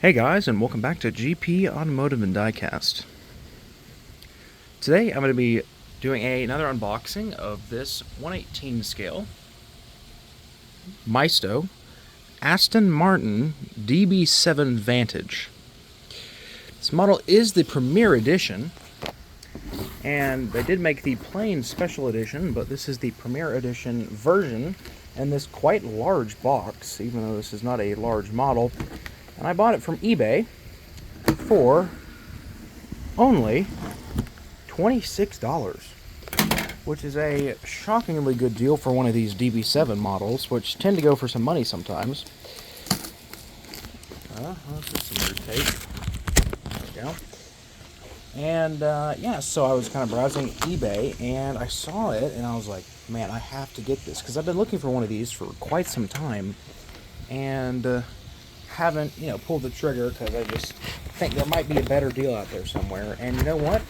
Hey guys, and welcome back to GP Automotive and Diecast. Today I'm going to be doing another unboxing of this 1/18 scale Maisto Aston Martin DB7 Vantage. This model is the Premier Edition, and they did make the plain Special Edition, but this is the Premier Edition version in this quite large box, even though this is not a large model. And I bought it from eBay for only $26, which is a shockingly good deal for one of these DB7 models, which tend to go for some money sometimes. That's just some weird tape. There we go. And yeah, so I was kind of browsing eBay, and I saw it, and I was like, man, I have to get this, because I've been looking for one of these for quite some time, and haven't, pulled the trigger, because I just think there might be a better deal out there somewhere. And you know what?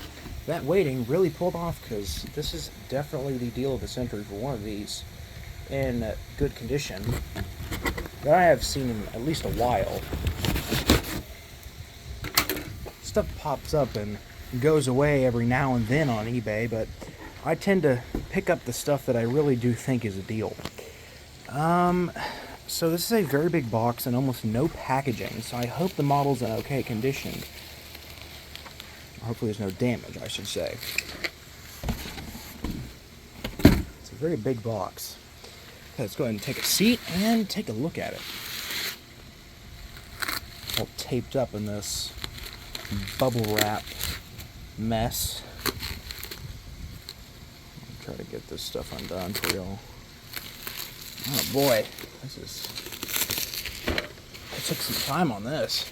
That waiting really pulled off, because this is definitely the deal of the century for one of these in good condition that I have seen in at least a while. Stuff pops up and goes away every now and then on eBay, but I tend to pick up the stuff that I really do think is a deal. So this is a very big box and almost no packaging, so I hope the model's in okay condition. Hopefully there's no damage, I should say. It's a very big box. Let's go ahead and take a seat and take a look at it. All taped up in this bubble wrap mess. I'll try to get this stuff undone for y'all. Oh boy, I took some time on this.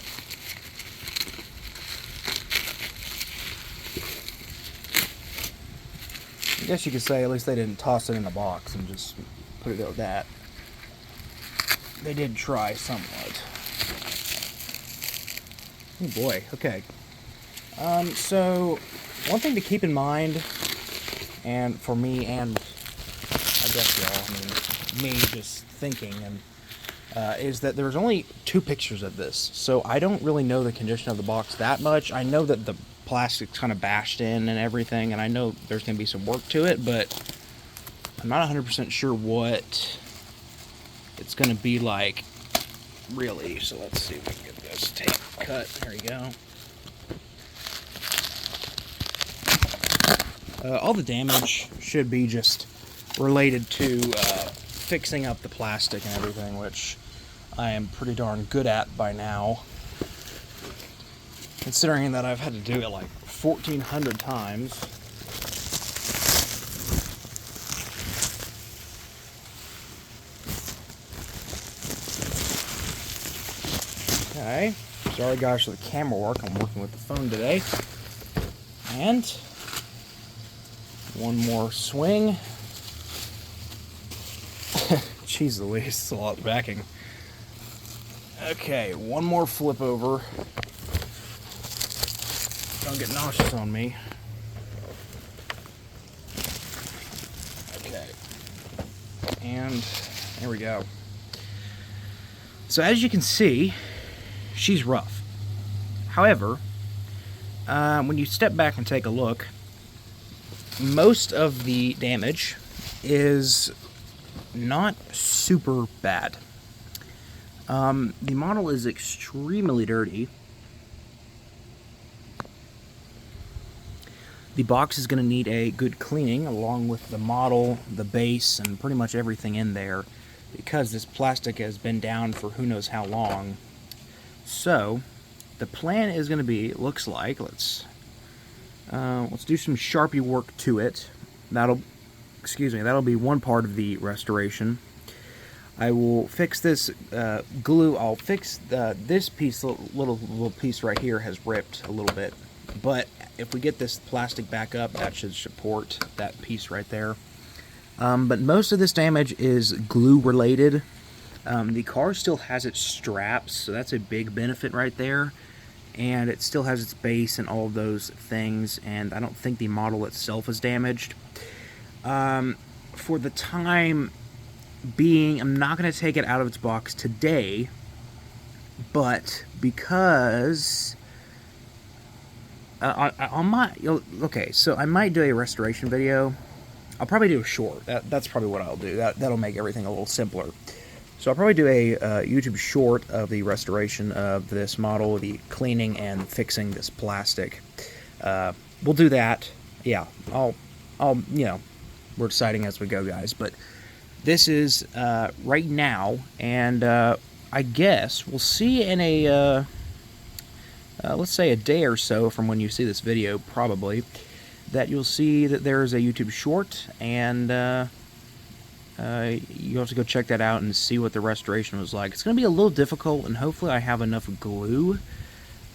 I guess you could say at least they didn't toss it in a box and just put it at that. They did try somewhat. Oh boy, okay. So one thing to keep in mind, and for me and I guess y'all, me just thinking, and is that there's only 2 pictures of this, so I don't really know the condition of the box that much. I know that the plastic's kind of bashed in and everything, and I know there's going to be some work to it, but I'm not 100% sure what it's going to be like, really. So let's see if we can get this tape cut. There you go. All the damage should be just related to fixing up the plastic and everything, which I am pretty darn good at by now, considering that I've had to do it like 1,400 times. Okay, sorry guys for the camera work, I'm working with the phone today. And one more swing. Jeez Louise, it's a lot of backing. Okay, one more flip over. Don't get nauseous on me. Okay. And there we go. So as you can see, she's rough. However, when you step back and take a look, most of the damage is not super bad. The model is extremely dirty. The box is going to need a good cleaning, along with the model, the base, and pretty much everything in there, because this plastic has been down for who knows how long. So the plan is going to be, looks like, let's do some Sharpie work to it. That'll be one part of the restoration. I will fix this glue. I'll fix this piece, little piece right here has ripped a little bit, but if we get this plastic back up, that should support that piece right there. But most of this damage is glue related. The car still has its straps, so that's a big benefit right there. And it still has its base and all of those things, and I don't think the model itself is damaged. For the time being, I'm not going to take it out of its box today, but because I might, okay, so I might do a restoration video. I'll probably do a short. That's probably what I'll do. That'll make everything a little simpler. So I'll probably do a YouTube short of the restoration of this model, the cleaning and fixing this plastic. We'll do that. Yeah, I'll, you know, we're deciding as we go, guys. But this is right now, and I guess we'll see in a, let's say a day or so from when you see this video, probably, that you'll see that there's a YouTube short, and you have to go check that out and see what the restoration was like. It's going to be a little difficult, and hopefully I have enough glue.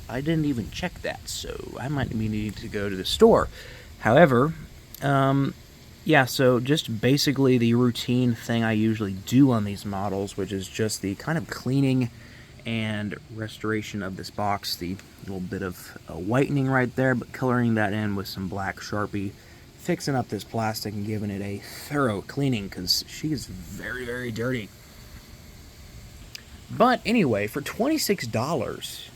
I didn't even check that, so I might be needing to go to the store. However, yeah, so just basically the routine thing I usually do on these models, which is just the kind of cleaning and restoration of this box, the little bit of whitening right there, but coloring that in with some black Sharpie, fixing up this plastic and giving it a thorough cleaning, because she is very, very dirty. But anyway, for $26,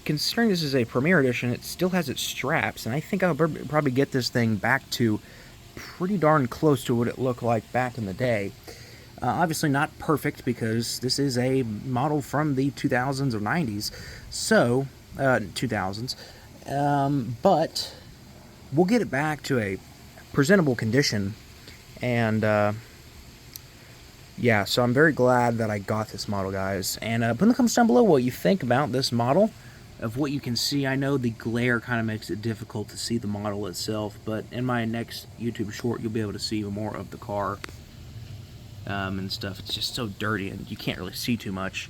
considering this is a Premier Edition, it still has its straps, and I think I'll probably get this thing back to pretty darn close to what it looked like back in the day. Obviously not perfect, because this is a model from the 2000s or 90s, so, 2000s, but we'll get it back to a presentable condition, and, yeah, so I'm very glad that I got this model, guys, and put in the comments down below what you think about this model, of what you can see. I know the glare kind of makes it difficult to see the model itself, but in my next YouTube short, you'll be able to see more of the car and stuff. It's just so dirty, and you can't really see too much.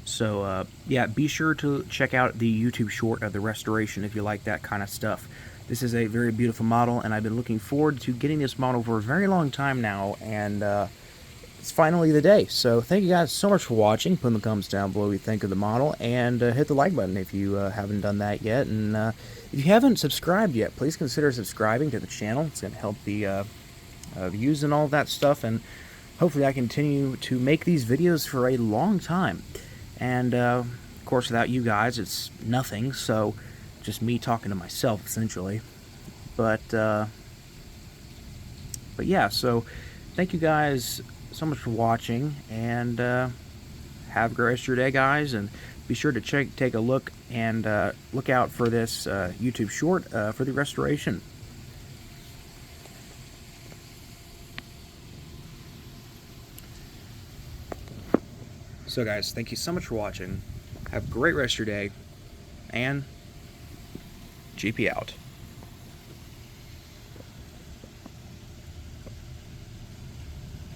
So, yeah, be sure to check out the YouTube short of the restoration if you like that kind of stuff. This is a very beautiful model, and I've been looking forward to getting this model for a very long time now, and it's finally the day. So thank you guys so much for watching. Put in the comments down below what you think of the model, and hit the like button if you haven't done that yet. And if you haven't subscribed yet, please consider subscribing to the channel. It's going to help the views and all that stuff, and hopefully I continue to make these videos for a long time. And of course, without you guys, it's nothing. So just me talking to myself, essentially. But yeah, so thank you guys so much for watching, and have a great rest of your day, guys, and be sure to take a look and look out for this YouTube short for the restoration. So guys, thank you so much for watching. Have a great rest of your day, and GP out.